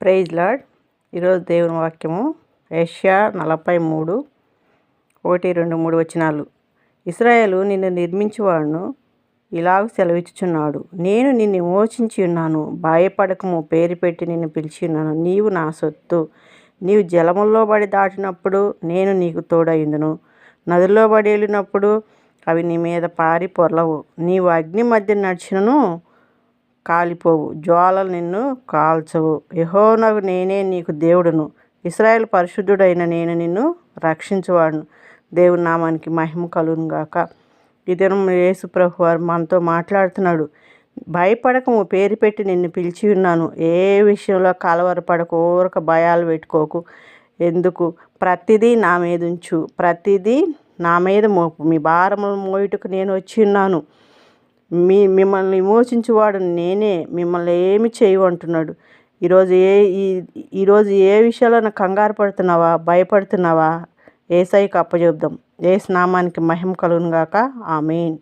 Praise lord. ఈరోజు దేవుని వాక్యము యెషయా 43, 1, 2, 3 వచనాలు. ఇశ్రాయేలు నిన్ను నిర్మించువాడును ఇలాగ సెలవిచ్చుచున్నాడు, నేను నిన్ను విమోచించి ఉన్నాను, భయపడకము, పేరు పెట్టి నిన్ను పిలిచి ఉన్నాను, నీవు నా సొత్తు. నీవు జలముల్లో బడి దాటినప్పుడు నేను నీకు తోడైందును, నదుల్లో బడి వెళ్ళినప్పుడు అవి నీ మీద పారి పొర్లవు. నీవు అగ్ని మధ్య నడిచినను కాలిపోవు, జ్వాలలు నిన్ను కాల్చవు. యెహోవానగు నేనే నీకు దేవుడును, ఇశ్రాయేలు పరిశుద్ధుడైన నేను నిన్ను రక్షించువాడును. దేవుని నామానికి మహిమ కలుగును గాక. ఈ దినం యేసు ప్రభు వారు మనతో మాట్లాడుతున్నాడు. భయపడకము, పేరు పెట్టి నిన్ను పిలిచి ఉన్నాను. ఏ విషయంలో కలవరపడకు, ఊరక భయాలు పెట్టుకోకు. ఎందుకు? ప్రతిదీ నా మీద ఉంచు, ప్రతిదీ నా మీద మోపు. మీ భారములు మోయుటకు నేను వచ్చి ఉన్నాను. మిమ్మల్ని విమోచించువాడు నేనే, మిమ్మల్ని ఏమి చేయమంటున్నాడు. ఈరోజు ఏ విషయాల్లో కంగారు పడుతున్నావా, భయపడుతున్నావా? యేసయ్యకు అప్పచెబుదాం. యేసు నామానికి మహిమ కలుగును గాక. ఆమేన్.